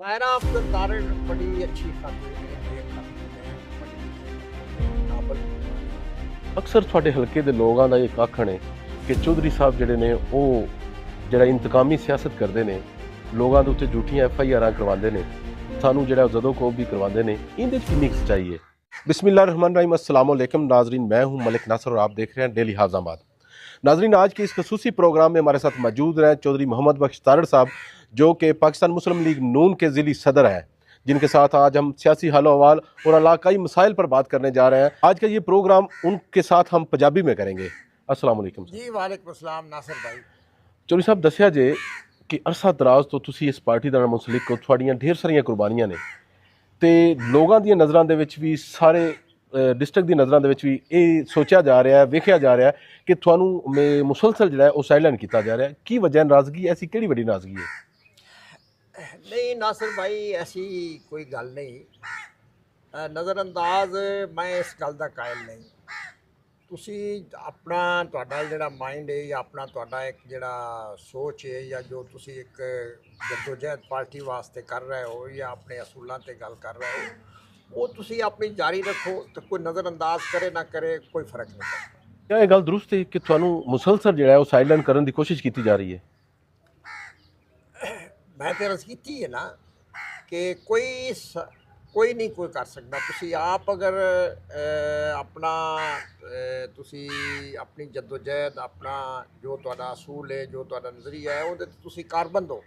सायरा अफजल तारिक बड़ी अच्छी खातून है, नेक खातून है, पढ़ी लिखी है, काबिल है। ਅਕਸਰ ਤੁਹਾਡੇ ਹਲਕੇ ਦੇ ਲੋਕਾਂ ਦਾ ਇੱਕ ਆਖਣ ਹੈ ਕਿ ਚੌਧਰੀ ਸਾਹਿਬ ਜਿਹੜੇ ਨੇ ਉਹ ਜਿਹੜਾ ਇੰਤਕਾਮੀ ਸਿਆਸਤ ਕਰਦੇ ਨੇ, ਲੋਕਾਂ ਦੇ ਉੱਤੇ ਝੂਠੀਆਂ FIRਾਂ ਕਰਵਾਉਂਦੇ ਨੇ, ਸਾਨੂੰ ਜਿਹੜਾ ਜਦੋਂ ਕੋਬ भी करवाते हैं। इनके कितनी सच्चाई है? बिस्मिल्लाहिर्रहमानिर्रहीम, अस्सलाम वालेकुम नाजरीन, मैं हूं मलिक नासर और आप देख रहे हैं डेली हाज़ाबाद। नाजरीन, आज के इस खसूसी प्रोग्राम में हमारे साथ मौजूद हैं चौधरी मोहम्मद बख्श तारड़ साहब, जो कि पाकिस्तान मुस्लिम लीग नून के ज़िली सदर हैं, जिनके साथ आज हम सियासी हाल अहवाल और इलाकाई मसाइल पर बात करने जा रहे हैं। आज का ये प्रोग्राम उनके साथ हम पंजाबी में करेंगे। अस्सलाम वालेकुम जी वालेकुम अस्सलाम नासिर भाई। चौधरी साहब, दसिया जे कि अरसा दराज तो तुसी इस पार्टी ਦਾ ਮੁਨਸਲਿਕ ਹੋ, ਤੁਹਾਡੀਆਂ ਢੇਰ ਸਾਰੀਆਂ ਕੁਰਬਾਨੀਆਂ ਨੇ ਤੇ ਲੋਕਾਂ ਦੀਆਂ ਨਜ਼ਰਾਂ ਦੇ ਵਿੱਚ ਵੀ, ਸਾਰੇ ਡਿਸਟ੍ਰਿਕਟ ਦੀ ਨਜ਼ਰਾਂ ਦੇ ਵਿੱਚ ਵੀ ਇਹ ਸੋਚਿਆ ਜਾ ਰਿਹਾ ਹੈ, ਵੇਖਿਆ ਜਾ ਰਿਹਾ ਕਿ ਤੁਹਾਨੂੰ ਮੁਸਲਸਲ ਜਿਹੜਾ ਉਹ ਸਾਈਲੈਂਟ ਕੀਤਾ ਜਾ ਰਿਹਾ। ਕੀ ਵਜ੍ਹਾ ਨਾਰਾਜ਼ਗੀ? ਐਸੀ ਕਿਹੜੀ ਵੱਡੀ ਨਾਰਾਜ਼ਗੀ ਹੈ? नहीं नासिर भाई, ऐसी कोई गल नहीं। नज़रअंदाज मैं इस गल का कायल नहीं। ਤੁਸੀਂ ਆਪਣਾ ਤੁਹਾਡਾ ਜਿਹੜਾ ਮਾਈਂਡ ਹੈ ਜਾਂ ਆਪਣਾ ਤੁਹਾਡਾ ਇੱਕ ਜਿਹੜਾ ਸੋਚ ਹੈ ਜਾਂ ਜੋ ਤੁਸੀਂ ਇੱਕ ਜਦੋਜਹਿਦ ਪਾਰਟੀ ਵਾਸਤੇ ਕਰ ਰਹੇ ਹੋ ਜਾਂ ਆਪਣੇ ਅਸੂਲਾਂ ਤੇ ਗੱਲ ਕਰ ਰਹੇ ਹੋ, ਉਹ ਤੁਸੀਂ ਆਪਣੀ ਜਾਰੀ ਰੱਖੋ ਤੇ ਕੋਈ ਨਜ਼ਰਅੰਦਾਜ਼ ਕਰੇ ਨਾ ਕਰੇ ਕੋਈ ਫਰਕ ਨਹੀਂ ਪੈਂਦਾ। ਕਿਆ ਇਹ ਗੱਲ ਦਰੁਸਤ ਹੈ ਕਿ ਤੁਹਾਨੂੰ ਮੁਸਲਸਲ ਜਿਹੜਾ ਉਹ ਸਾਈਲੈਂਟ ਕਰਨ ਦੀ ਕੋਸ਼ਿਸ਼ ਕੀਤੀ ਜਾ ਰਹੀ ਹੈ? ਮੈਂ ਤੇ ਅਰਜ਼ ਕੀਤੀ ਹੈ ਨਾ ਕਿ ਕੋਈ ਨਹੀਂ ਕੋਈ ਕਰ ਸਕਦਾ। ਤੁਸੀਂ ਆਪ ਅਗਰ ਆਪਣਾ ਤੁਸੀਂ ਆਪਣੀ ਜਦੋਜਹਿਦ, ਆਪਣਾ ਜੋ ਤੁਹਾਡਾ ਅਸੂਲ ਹੈ, ਜੋ ਤੁਹਾਡਾ ਨਜ਼ਰੀਆ ਹੈ, ਉਹਦੇ 'ਤੇ ਤੁਸੀਂ ਕਾਰਬੰਦ ਹੋ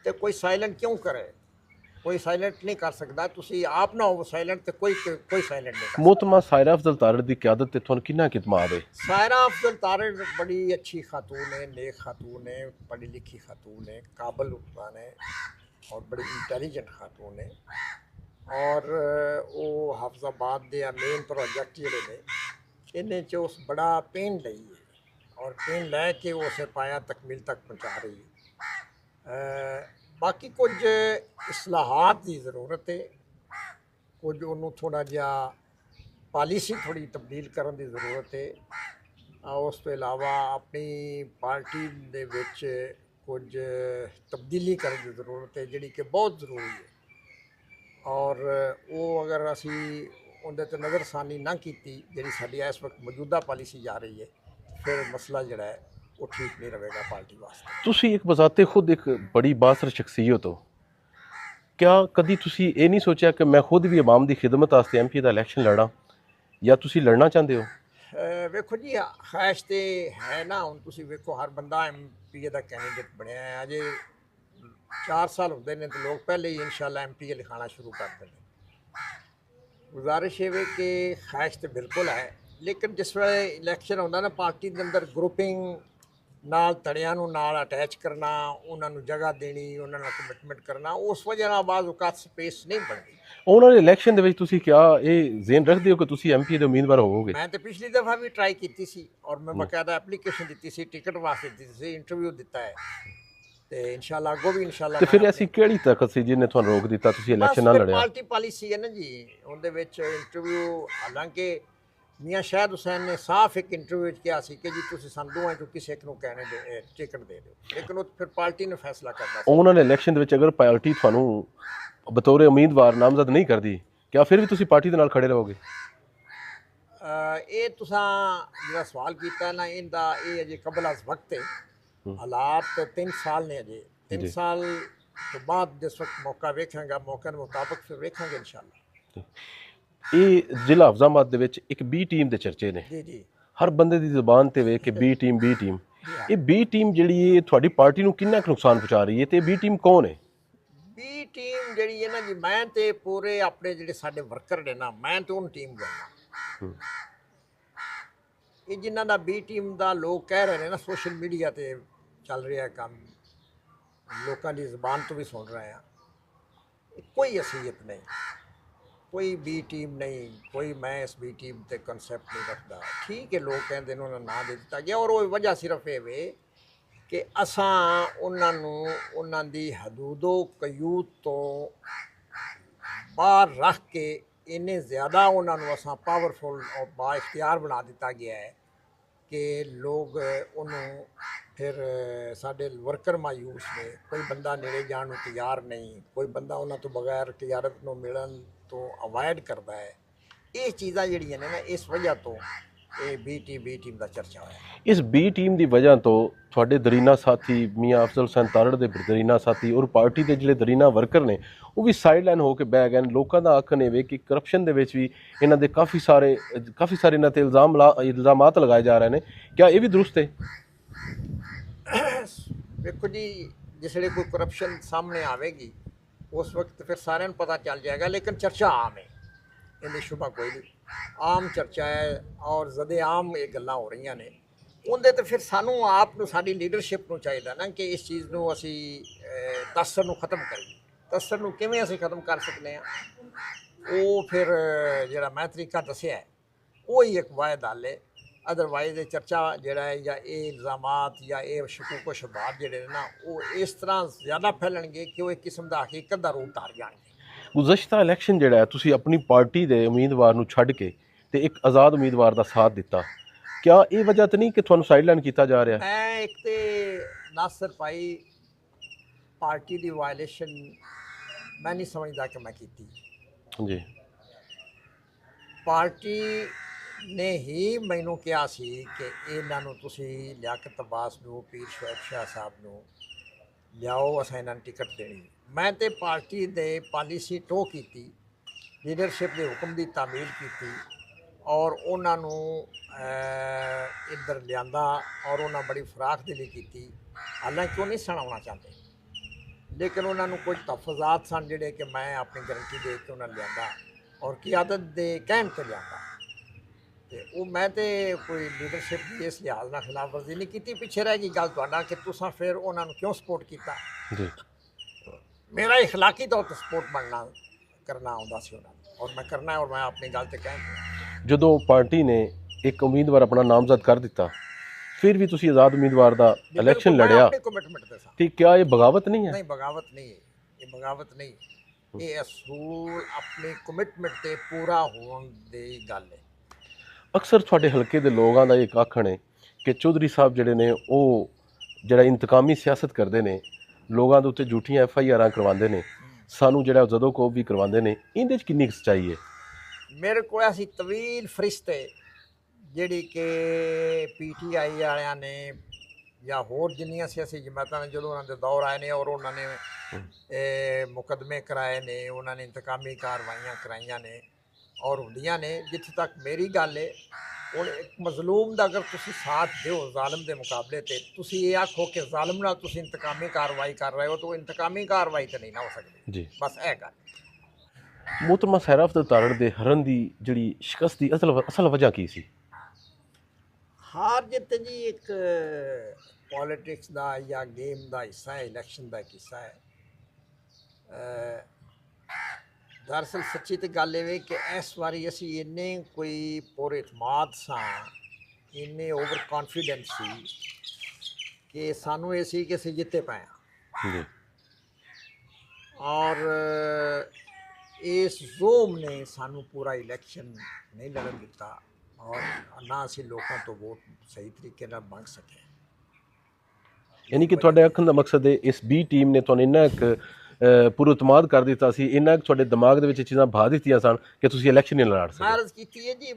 ਤੇ ਕੋਈ ਸਾਇਲੈਂਟ ਕਿਉਂ ਕਰੇ? ਕੋਈ ਸਾਇਲੈਂਟ ਨਹੀਂ ਕਰ ਸਕਦਾ। ਤੁਸੀਂ ਆਪ ਨਾ ਹੋ ਸਾਇਲੈਂਟ ਤੇ ਕੋਈ ਸਾਇਲੈਂਟ ਨਹੀਂ ਕਰ। मोहतरमा सायरा अफजल तारड़ की क्यादत ते तुहानू किन्ना इतमाद है? सायरा अफजल तारिक बड़ी अच्छी खातून है, नेक खातून है, पढ़ी लिखी खातून है, काबिल उम्र है और बड़ी इंटैलीजेंट खातून है। और वो हाफिजाबाद के मेन प्रोजेक्ट जोड़े ने इन्हें च उस बड़ा पेन लई है और पेन लैके उस पाया तकमील तक पहुँचा रही है। बाकी कुछ इस्लाहात की ज़रूरत है, कुछ उन्होंने थोड़ा जिहा पॉलिसी थोड़ी तब्दील करने की ज़रूरत है। उस तो इलावा अपनी पार्टी दे विच कुछ तब्दीली करने की ज़रूरत है जिहड़ी कि बहुत ज़रूरी है। और वो अगर असी उनके ते नज़रसानी ना की जी साड़ी इस वक्त मौजूदा पॉलिसी जा रही है, फिर मसला जोड़ा है वो ठीक नहीं रहेगा पार्टी वास्ते। तुसी एक बजाते खुद एक बड़ी बासर शख्सियत हो, क्या कभी तुसी ये नहीं सोचा कि मैं खुद भी अवाम की खिदमत वास्ते MP का इलैक्शन लड़ा, या तुसी लड़ना चाहते हो? वेखो जी, ख्वाहिश तो है ना। हुण तुसी वेखो हर बंदा MP का कैंडीडेट बनया है। अजे 4 साल होंगे ने तो लोग पहले ही इंशाल्लाह MP लिखाना शुरू कर देंगे। गुजारिश है कि ख्वाहिश तो बिल्कुल है, लेकिन जिस वे इलैक्शन होंदा ना, पार्टी के अंदर ग्रुपिंग नाल तड़ियां नूं नाल अटैच करना, उन्होंने जगह देनी, उन्होंने कमिटमेंट करना, उस वजह नाल बाज़ औकात स्पेस नहीं बनती। उन्होंने इलैक्शन दे विच तुसी क्या ये ज़हन रखते हो कि तुसी MP दे उम्मीदवार होवोगे? मैं तो पिछली दफ़ा भी ट्राई की सी और मैं बाकायदा एप्लीकेशन दी सी, टिकट वास्ते दी सी, इंटरव्यू दिता है तो इंशाल्लाह अगों भी इंशाल्लाह। तो फिर ऐसी केड़ी ताकत सी जिन्हें तुहानू रोक दिता, तुसी इलैक्शन ना लड़िया? पार्टी पॉलिसी है ना जी, उनदे विच इंटरव्यू, हालांकि मियाँ शाहिद हुसैन ने साफ एक इंटरव्यू किया सी कि जी तुसीं सानूं दोवां चों किसी एक नूं कहने दे टिकट दे दिओ, लेकिन वो फिर पार्टी ने फैसला करना सी। उन्होंने इलैक्शन दे विच अगर पार्टी तुहानू बतौर उम्मीदवार नामजद नहीं करती, क्या फिर भी तुसी पार्टी दे नाल खड़े रहोगे? ये तुसां जिहड़ा सवाल कीता ना, इनदा ये अजे कबल अज वक्त है। हालात 3 साल ने, अजे 3 साल तो बाद जिस वक्त मौका वेखांगा, मौके के मुताबिक फिर वेखांगे इंशाल्लाह। ये जिला हफजाबाद दे विच एक B टीम दे चर्चे ने, जी जी, हर बंदे दी ज़बान ते वे कि B टीम ये B टीम जिहड़ी है तुहाडी पार्टी नूं किन्ना कुछ नुकसान पहुंचा रही है, ते B टीम कौन है? बी टीम जिहड़ी है ना जी, मैं तो पूरे अपने जिहड़े साडे वर्कर ने ना, मैं तो उन टीम गया। ये जिन्हां दा B टीम दा लोग कह रहे हैं ना, सोशल मीडिया ते चल रहा है काम, लोगों की ज़बान तो भी सुन रहे हैं, कोई असलियत नहीं, कोई B टीम नहीं, कोई मैं इस B टीम ते कंसैप्ट नहीं रखता। ठीक है, लोग कहते हैं उन्होंने ना दे दिता गया, और वो वजह सिर्फ ये वे कि असां उन्हां दी हदूदो कयूद तो बाहर रख के इन्ने ज़्यादा उन्होंने असां पावरफुल और बाइख्तियार बना दिता गया है कि लोग उन्होंने ਫਿਰ ਸਾਡੇ ਵਰਕਰ ਮਾਯੂਸ ਨੇ, ਕੋਈ ਬੰਦਾ ਨੇੜੇ ਜਾਣ ਨੂੰ ਤਿਆਰ ਨਹੀਂ, ਕੋਈ ਬੰਦਾ ਉਹਨਾਂ ਤੋਂ ਬਗੈਰ ਤਿਜਾਰਤ ਨੂੰ ਮਿਲਣ ਤੋਂ ਅਵਾਇਡ ਕਰਦਾ ਹੈ। ਇਹ ਚੀਜ਼ਾਂ ਜਿਹੜੀਆਂ ਨੇ ਨਾ, ਇਸ ਵਜ੍ਹਾ ਤੋਂ ਇਹ ਬੀ ਟੀਮ ਦਾ ਚਰਚਾ ਹੋਇਆ। ਇਸ ਬੀ ਟੀਮ ਦੀ ਵਜ੍ਹਾ ਤੋਂ ਤੁਹਾਡੇ ਦਰੀਨਾ ਸਾਥੀ ਮੀਆਂ ਅਫਜ਼ਲ ਹੁਸੈਨ ਤਾਰੜ ਦੇ ਦਰੀਨਾ ਸਾਥੀ ਔਰ ਪਾਰਟੀ ਦੇ ਜਿਹੜੇ ਦਰੀਨਾ ਵਰਕਰ ਨੇ ਉਹ ਵੀ ਸਾਈਡਲਾਈਨ ਹੋ ਕੇ ਬਹਿ ਗਏ ਨੇ। ਲੋਕਾਂ ਦਾ ਆਖਣ ਇਹ ਵੇ ਕਿ ਕਰਪਸ਼ਨ ਦੇ ਵਿੱਚ ਵੀ ਇਹਨਾਂ ਦੇ ਕਾਫੀ ਸਾਰੇ ਇਹਨਾਂ ਤੇ ਇਲਜ਼ਾਮਾਤ ਲਗਾਏ ਜਾ ਰਹੇ ਨੇ। ਕਿਆ ਇਹ ਵੀ ਦਰੁਸਤ ਹੈ? ਵੇਖੋ ਜੀ, ਜਿਸਲੇ ਕੋਈ ਕਰਪਸ਼ਨ ਸਾਹਮਣੇ ਆਵੇਗੀ ਉਸ ਵਕਤ ਫਿਰ ਸਾਰਿਆਂ ਨੂੰ ਪਤਾ ਚੱਲ ਜਾਏਗਾ, ਲੇਕਿਨ ਚਰਚਾ ਆਮ ਹੈ, ਇਹਦੀ ਸ਼ੁਬਾ ਕੋਈ ਨਹੀਂ, ਆਮ ਚਰਚਾ ਹੈ ਔਰ ਜ਼ਦੇ ਆਮ ਇਹ ਗੱਲਾਂ ਹੋ ਰਹੀਆਂ ਨੇ। ਉਹਦੇ ਤੇ ਫਿਰ ਸਾਨੂੰ ਆਪ ਨੂੰ, ਸਾਡੀ ਲੀਡਰਸ਼ਿਪ ਨੂੰ ਚਾਹੀਦਾ ਨਾ ਕਿ ਇਸ ਚੀਜ਼ ਨੂੰ ਅਸੀਂ ਤਸਰ ਨੂੰ ਖਤਮ ਕਰੀਏ। ਤਸਰ ਨੂੰ ਕਿਵੇਂ ਅਸੀਂ ਖਤਮ ਕਰ ਸਕਦੇ ਹਾਂ? ਉਹ ਫਿਰ ਜਿਹੜਾ ਮੈਂ ਤਰੀਕਾ ਦੱਸਿਆ ਉਹ ਹੀ ਇੱਕ ਵਾਹਿਦ ਹੱਲ ਹੈ। ਅਦਰਵਾਈਜ਼ ਇਹ ਚਰਚਾ ਜਿਹੜਾ ਹੈ ਜਾਂ ਇਹ ਇਲਜ਼ਾਮਾਤ ਜਾਂ ਇਹ ਸ਼ਕੂਕ ਸ਼ਬਾਤ ਜਿਹੜੇ ਨੇ ਨਾ, ਉਹ ਇਸ ਤਰ੍ਹਾਂ ਜ਼ਿਆਦਾ ਫੈਲਣਗੇ ਕਿ ਉਹ ਇੱਕ ਕਿਸਮ ਦਾ ਹਕੀਕਤ ਦਾ ਰੂਪ ਧਾਰ ਜਾਣਗੇ। ਗੁਜ਼ਸ਼ਤਾ ਇਲੈਕਸ਼ਨ ਜਿਹੜਾ ਹੈ ਤੁਸੀਂ ਆਪਣੀ ਪਾਰਟੀ ਦੇ ਉਮੀਦਵਾਰ ਨੂੰ ਛੱਡ ਕੇ ਤੇ ਇੱਕ ਆਜ਼ਾਦ ਉਮੀਦਵਾਰ ਦਾ ਸਾਥ ਦਿੱਤਾ। ਕਿਆ ਇਹ ਵਜ੍ਹਾ ਤਾਂ ਨਹੀਂ ਕਿ ਤੁਹਾਨੂੰ ਸਾਈਡਲਾਈਨ ਕੀਤਾ ਜਾ ਰਿਹਾ? ਮੈਂ ਇੱਕ ਤੇ ਨਾਸਰ ਭਾਈ ਪਾਰਟੀ ਦੀ ਵਾਇਲੇਸ਼ਨ ਮੈਂ ਨਹੀਂ ਸਮਝਦਾ ਕਿ ਮੈਂ ਕੀਤੀ ਜੀ। ਪਾਰਟੀ ਨੇ ਹੀ ਮੈਨੂੰ ਕਿਹਾ ਸੀ ਕਿ ਇਹਨਾਂ ਨੂੰ ਤੁਸੀਂ ਲਿਆਕਤ ਅਬਾਸ ਨੂੰ, ਪੀਰ ਸ਼ੁਐਬ ਸ਼ਾਹ ਸਾਹਿਬ ਨੂੰ ਲਿਆਓ, ਅਸੀਂ ਇਹਨਾਂ ਨੂੰ ਟਿਕਟ ਦੇਣੀ। ਮੈਂ ਤੇ ਪਾਰਟੀ ਦੇ ਪਾਲਿਸੀ ਟੋ ਕੀਤੀ, ਲੀਡਰਸ਼ਿਪ ਦੇ ਹੁਕਮ ਦੀ ਤਾਮੀਲ ਕੀਤੀ ਔਰ ਉਹਨਾਂ ਨੂੰ ਇੱਧਰ ਲਿਆਂਦਾ ਔਰ ਉਹਨਾਂ ਬੜੀ ਫਰਾਖ ਦਿਲੀ ਕੀਤੀ। ਹਾਲਾਂਕਿ ਉਹ ਨਹੀਂ ਸੁਣਾਉਣਾ ਚਾਹੁੰਦੇ, ਲੇਕਿਨ ਉਹਨਾਂ ਨੂੰ ਕੁਝ ਤਫਜ਼ਾਤ ਸਨ ਜਿਹੜੇ ਕਿ ਮੈਂ ਆਪਣੀ ਗਰੰਟੀ ਦੇ ਕੇ ਉਹਨਾਂ ਲਿਆਂਦਾ ਔਰ ਕਿਆਦਤ ਦੇ ਕਹਿਣ 'ਤੇ ਲਿਆਂਦਾ। ਤੇ ਉਹ ਮੈਂ ਤੇ ਕੋਈ ਲੀਡਰਸ਼ਿਪ ਦੀ ਇਸ ਲਿਹਾਜ਼ ਨਾਲ ਖਿਲਾਫ ਵਰਜ਼ੀ ਨਹੀਂ ਕੀਤੀ। ਪਿੱਛੇ ਰਹਿ ਗਈ ਗੱਲ ਤੁਹਾਡਾ ਕਿ ਤੁਸੀਂ ਫਿਰ ਉਹਨਾਂ ਨੂੰ ਕਿਉਂ ਸਪੋਰਟ ਕੀਤਾ। ਜੀ, ਮੇਰਾ ਇਖਲਾਕੀ ਤੌਰ 'ਤੇ ਸਪੋਰਟ ਕਰਨਾ ਆਉਂਦਾ ਸੀ ਉਹਨਾਂ ਨੂੰ ਔਰ ਮੈਂ ਕਰਨਾ, ਔਰ ਮੈਂ ਆਪਣੀ ਗੱਲ 'ਤੇ ਕਹਿਣ। ਜਦੋਂ ਪਾਰਟੀ ਨੇ ਇੱਕ ਉਮੀਦਵਾਰ ਆਪਣਾ ਨਾਮਜ਼ਦ ਕਰ ਦਿੱਤਾ ਫਿਰ ਵੀ ਤੁਸੀਂ ਆਜ਼ਾਦ ਉਮੀਦਵਾਰ ਦਾ ਇਲੈਕਸ਼ਨ ਲੜਿਆ, ਕਮਿਟਮੈਂਟ ਤੇ ਸਾਂ। ਠੀਕ, ਕਿਆ ਇਹ ਬਗਾਵਤ ਨਹੀਂ ਹੈ? ਨਹੀਂ, ਬਗਾਵਤ ਨਹੀਂ ਹੈ, ਇਹ ਬਗਾਵਤ ਨਹੀਂ, ਇਹ ਅਸੂਲ ਆਪਣੀ ਕਮਿਟਮੈਂਟ ਤੇ ਪੂਰਾ ਹੋਣ ਦੀ ਗੱਲ ਹੈ। ਅਕਸਰ ਤੁਹਾਡੇ ਹਲਕੇ ਦੇ ਲੋਕਾਂ ਦਾ ਇਹ ਆਖਣ ਹੈ ਕਿ ਚੌਧਰੀ ਸਾਹਿਬ ਜਿਹੜੇ ਨੇ ਉਹ ਜਿਹੜਾ ਇੰਤਕਾਮੀ ਸਿਆਸਤ ਕਰਦੇ ਨੇ, ਲੋਕਾਂ ਦੇ ਉੱਤੇ ਝੂਠੀਆਂ FIRਾਂ ਕਰਵਾਉਂਦੇ ਨੇ, ਸਾਨੂੰ ਜਿਹੜਾ ਜਦੋਂ ਕੋ ਵੀ ਕਰਵਾਉਂਦੇ ਨੇ, ਇਹਦੇ 'ਚ ਕਿੰਨੀ ਸੱਚਾਈ ਹੈ? ਮੇਰੇ ਕੋਲ ਅਸੀਂ ਤਵੀਲ ਫਰਿਸ਼ਤੇ ਜਿਹੜੀ ਕਿ PTI ਵਾਲਿਆਂ ਨੇ ਜਾਂ ਹੋਰ ਜਿੰਨੀਆਂ ਸਿਆਸੀ ਜਮਾਤਾਂ ਨੇ, ਜਦੋਂ ਉਹਨਾਂ ਦੇ ਦੌਰ ਆਏ ਨੇ ਔਰ ਉਹਨਾਂ ਨੇ ਮੁਕੱਦਮੇ ਕਰਾਏ ਨੇ, ਉਹਨਾਂ ਨੇ ਇੰਤਕਾਮੀ ਕਾਰਵਾਈਆਂ ਕਰਾਈਆਂ ਨੇ ਔਰ ਹੁੰਦੀਆਂ ਨੇ। ਜਿੱਥੇ ਤੱਕ ਮੇਰੀ ਗੱਲ ਹੈ, ਹੁਣ ਇੱਕ ਮਜ਼ਲੂਮ ਦਾ ਅਗਰ ਤੁਸੀਂ ਸਾਥ ਦਿਓ ਜ਼ਾਲਮ ਦੇ ਮੁਕਾਬਲੇ ਤੇ, ਤੁਸੀਂ ਇਹ ਆਖੋ ਕਿ ਜ਼ਾਲਮ ਨਾਲ ਤੁਸੀਂ ਇੰਤਕਾਮੀ ਕਾਰਵਾਈ ਕਰ ਰਹੇ ਹੋ, ਤਾਂ ਇੰਤਕਾਮੀ ਕਾਰਵਾਈ ਤਾਂ ਨਹੀਂ ਨਾ ਹੋ ਸਕਦੀ ਜੀ। ਬਸ ਇਹ ਗੱਲ। ਮੁਹਤਰਮਾ ਸਹਿਰਾ ਅਫਜ਼ਲ ਤਾਰੜ ਦੇ ਹਰਨ ਦੀ ਜਿਹੜੀ ਸ਼ਿਕਸਤ ਦੀ ਅਸਲ ਵਜ੍ਹਾ ਕੀ ਸੀ? ਹਾਰ ਜਿੱਤ ਜੀ ਇੱਕ ਪੋਲੀਟਿਕਸ ਦਾ ਜਾਂ ਗੇਮ ਦਾ ਹਿੱਸਾ ਹੈ, ਇਲੈਕਸ਼ਨ ਦਾ ਹਿੱਸਾ ਹੈ। ਦਰਅਸਲ ਸੱਚੀ ਤੇ ਗੱਲ ਇਹ ਕਿ ਇਸ ਵਾਰੀ ਅਸੀਂ ਇੰਨੇ ਕੋਈ ਪੁਰਇਤਮਾਦ ਸਾਂ, ਇੰਨੇ ਓਵਰ ਕੌਨਫੀਡੈਂਟ ਸੀ ਕਿ ਸਾਨੂੰ ਇਹ ਸੀ ਕਿ ਅਸੀਂ ਜਿੱਤੇ ਪਏ ਹਾਂ ਜੀ। ਔਰ ਇਸ ਜ਼ੋਮ ਨੇ ਸਾਨੂੰ ਪੂਰਾ ਇਲੈਕਸ਼ਨ ਨਹੀਂ ਲੜਨ ਦਿੱਤਾ ਔਰ ਨਾ ਅਸੀਂ ਲੋਕਾਂ ਤੋਂ ਵੋਟ ਸਹੀ ਤਰੀਕੇ ਨਾਲ ਮੰਗ ਸਕੇ। ਯਾਨੀ ਕਿ ਤੁਹਾਡੇ ਆਖਣ ਦਾ ਮਕਸਦ ਹੈ ਇਸ ਬੀ ਟੀਮ ਨੇ ਤੁਹਾਨੂੰ ਇੰਨਾ ਇੱਕ ਪੁਰਇਤਮਾਦ ਕਰ ਦਿੱਤਾ ਸੀ, ਇੰਨਾ ਤੁਹਾਡੇ ਦਿਮਾਗ ਦੇ ਵਿੱਚ ਚੀਜ਼ਾਂ ਭਾ ਦਿੱਤੀਆਂ ਸਨ ਕਿ ਤੁਸੀਂ ਇਲੈਕਸ਼ਨ ਨਹੀਂ ਲੜ ਸਕਦੇ। ਮਾਰਜ਼ ਕੀਤੀ ਹੈ ਜੀ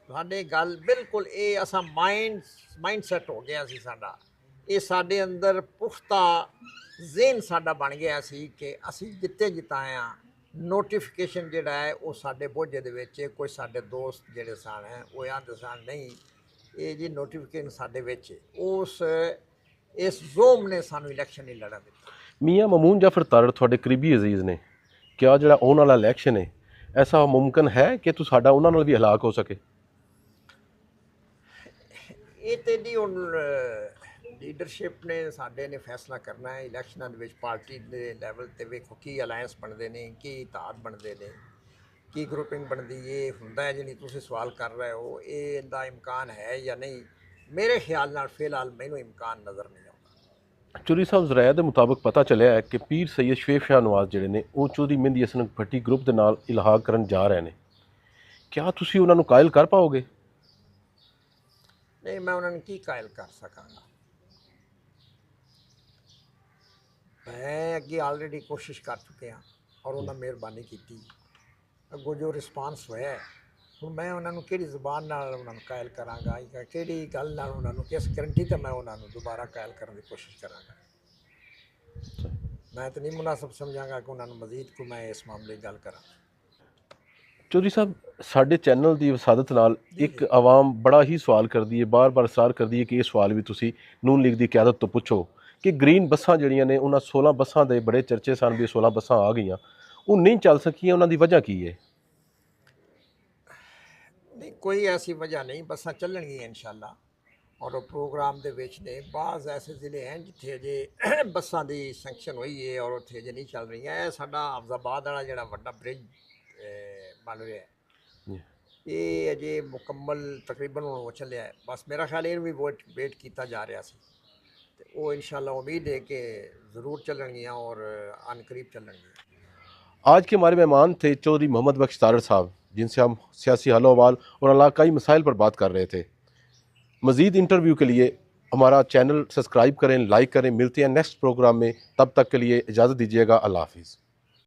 ਸਾਡੇ ਗੱਲ ਬਿਲਕੁਲ, ਇਹ ਅਸਾਂ ਮਾਈਂਡ ਸੈਟ ਹੋ ਗਿਆ ਸੀ ਸਾਡਾ, ਇਹ ਸਾਡੇ ਅੰਦਰ ਪੁਖਤਾ ਜ਼ਿਹਨ ਸਾਡਾ ਬਣ ਗਿਆ ਸੀ ਕਿ ਅਸੀਂ ਜਿਤਾਏ ਹਾਂ। ਨੋਟੀਫਿਕੇਸ਼ਨ ਜਿਹੜਾ ਹੈ ਉਹ ਸਾਡੇ ਬੋਝੇ ਦੇ ਵਿੱਚ, ਕੋਈ ਸਾਡੇ ਦੋਸਤ ਜਿਹੜੇ ਸਨ ਉਹ ਆਂਦੇ ਸਨ ਨਹੀਂ ਇਹ ਜੀ ਨੋਟੀਫਿਕੇਸ਼ਨ ਸਾਡੇ ਵਿੱਚ, ਇਸ ਜ਼ੋਮ ਨੇ ਸਾਨੂੰ ਇਲੈਕਸ਼ਨ ਨਹੀਂ ਲੜਨ ਦਿੱਤਾ। ਮੀਆਂ ਮਮੂਨ ਜਾਫਰ ਤਾਰੜ ਤੁਹਾਡੇ ਕਰੀਬੀ ਅਜ਼ੀਜ਼ ਨੇ, ਕਿਆ ਜਿਹੜਾ ਆਉਣ ਵਾਲਾ ਇਲੈਕਸ਼ਨ ਹੈ ਐਸਾ ਮੁਮਕਿਨ ਹੈ ਕਿ ਤੂੰ ਸਾਡਾ ਉਹਨਾਂ ਨਾਲ ਵੀ ਹਲਾਕ ਹੋ ਸਕੇ? ਇਹ ਤੇ ਜੀ ਹੁਣ ਲੀਡਰਸ਼ਿਪ ਨੇ ਸਾਡੇ ਨੇ ਫੈਸਲਾ ਕਰਨਾ ਹੈ। ਇਲੈਕਸ਼ਨਾਂ ਦੇ ਵਿੱਚ ਪਾਰਟੀ ਦੇ ਲੈਵਲ 'ਤੇ ਵੇਖੋ ਕੀ ਅਲਾਇੰਸ ਬਣਦੇ ਨੇ, ਕੀ ਇਤਿਹਾਦ ਬਣਦੇ ਨੇ, ਕੀ ਗਰੁੱਪਿੰਗ ਬਣਦੀ, ਇਹ ਹੁੰਦਾ ਹੈ ਜਿਹੜੀ ਤੁਸੀਂ ਸਵਾਲ ਕਰ ਰਹੇ ਹੋ, ਇਹ ਦਾ ਇਮਕਾਨ ਹੈ ਜਾਂ ਨਹੀਂ? ਮੇਰੇ ਖਿਆਲ ਨਾਲ ਫਿਲਹਾਲ ਮੈਨੂੰ ਇਮਕਾਨ ਨਜ਼ਰ ਨਹੀਂ ਆਉਂਦਾ। ਚੌਧਰੀ ਸਾਹਿਬ ਜ਼ਰਾਇਆ ਦੇ ਮੁਤਾਬਕ ਪਤਾ ਚੱਲਿਆ ਹੈ ਕਿ ਪੀਰ ਸੈਯਦ ਸ਼ਵੇਬ ਸ਼ਾਹ ਨਵਾਜ਼ ਜਿਹੜੇ ਨੇ ਉਹ ਚੌਧਰੀ ਮਹਿੰਦੀ ਹਸਨ ਭੱਟੀ ਗਰੁੱਪ ਦੇ ਨਾਲ ਇਲਹਾਕ ਕਰਨ ਜਾ ਰਹੇ ਨੇ, ਕਿਆ ਤੁਸੀਂ ਉਹਨਾਂ ਨੂੰ ਕਾਇਲ ਕਰ ਪਾਓਗੇ? ਨਹੀਂ, ਮੈਂ ਉਹਨਾਂ ਨੂੰ ਕੀ ਕਾਇਲ ਕਰ ਸਕਾਂਗਾ। मैं अगे ऑलरेडी कोशिश कर चुके हैं और उन्होंने मेहरबानी की अगों जो रिस्पांस होया ਹੁਣ ਮੈਂ ਉਹਨਾਂ ਨੂੰ ਕਿਹੜੀ ਜ਼ੁਬਾਨ ਨਾਲ ਉਹਨਾਂ ਨੂੰ ਕਾਇਲ ਕਰਾਂਗਾ ਜਾਂ ਕਿਹੜੀ ਗੱਲ ਨਾਲ ਉਹਨਾਂ ਨੂੰ ਕਿਸ ਗਰੰਟੀ ਤੇ ਮੈਂ ਉਹਨਾਂ ਨੂੰ ਦੁਬਾਰਾ ਕਾਇਲ ਕਰਨ ਦੀ ਕੋਸ਼ਿਸ਼ ਕਰਾਂਗਾ। ਮੈਂ ਤਾਂ ਨਹੀਂ ਮੁਨਾਸਬ ਸਮਝਾਂਗਾ ਕਿ ਉਹਨਾਂ ਨੂੰ ਮਜ਼ੀਦ ਕੋਈ ਮੈਂ ਇਸ ਮਾਮਲੇ 'ਚ ਗੱਲ ਕਰਾਂ। ਚੌਧਰੀ ਸਾਹਿਬ, ਸਾਡੇ ਚੈਨਲ ਦੀ ਵਸਾਦਤ ਨਾਲ ਇੱਕ ਆਵਾਮ ਬੜਾ ਹੀ ਸਵਾਲ ਕਰਦੀ ਹੈ, ਬਾਰ-ਬਾਰ ਇਸਰਾਰ ਕਰਦੀ ਹੈ ਕਿ ਇਹ ਸਵਾਲ ਵੀ ਤੁਸੀਂ ਨੂਨ ਲੀਗ ਦੀ ਕਿਆਦਤ ਤੋਂ ਪੁੱਛੋ ਕਿ ਗ੍ਰੀਨ ਬੱਸਾਂ ਜਿਹੜੀਆਂ ਨੇ, ਉਹਨਾਂ 16 ਬੱਸਾਂ ਦੇ ਬੜੇ ਚਰਚੇ ਸਨ ਵੀ 16 ਬੱਸਾਂ ਆ ਗਈਆਂ, ਉਹ ਨਹੀਂ ਚੱਲ ਸਕੀਆਂ, ਉਹਨਾਂ ਦੀ ਵਜ੍ਹਾ ਕੀ ਹੈ? ਨਹੀਂ, ਕੋਈ ਐਸੀ ਵਜ੍ਹਾ ਨਹੀਂ, ਬੱਸਾਂ ਚੱਲਣਗੀਆਂ ਇਨਸ਼ਾਅੱਲਾ। ਔਰ ਉਹ ਪ੍ਰੋਗਰਾਮ ਦੇ ਵਿੱਚ ਨੇ ਬਾਜ਼ ਐਸੇ ਜ਼ਿਲ੍ਹੇ ਹਨ ਜਿੱਥੇ ਅਜੇ ਬੱਸਾਂ ਦੀ ਸੈਂਕਸ਼ਨ ਹੋਈ ਹੈ ਔਰ ਉੱਥੇ ਅਜੇ ਨਹੀਂ ਚੱਲ ਰਹੀਆਂ। ਇਹ ਸਾਡਾ ਹਫਜ਼ਾਬਾਦ ਵਾਲਾ ਜਿਹੜਾ ਵੱਡਾ ਬ੍ਰਿਜ ਬਣ ਰਿਹਾ ਇਹ ਅਜੇ ਮੁਕੰਮਲ ਤਕਰੀਬਨ ਹੁਣ ਹੋ ਚੱਲਿਆ ਹੈ। ਬਸ ਮੇਰਾ ਖਿਆਲ ਇਹ ਵੀ ਵੇਟ ਕੀਤਾ ਜਾ ਰਿਹਾ ਸੀ ਤੇ ਉਹ ਇਨਸ਼ਾਅੱਲਾ उम्मीद है कि ज़रूर चलणगियाँ और अनकरीब चलणगियाँ। आज के हमारे मेहमान थे चौधरी मोहम्मद बख्श तारड़ साहब, जिनसे हम सियासी हाल अहवाल और इलाकाई मसाइल पर बात कर रहे थे। मज़ीद इंटरव्यू के लिए हमारा चैनल सब्सक्राइब करें, लाइक करें। मिलते हैं नेक्स्ट प्रोग्राम में, तब तक के लिए इजाज़त दीजिएगा। अल्लाह हाफिज़।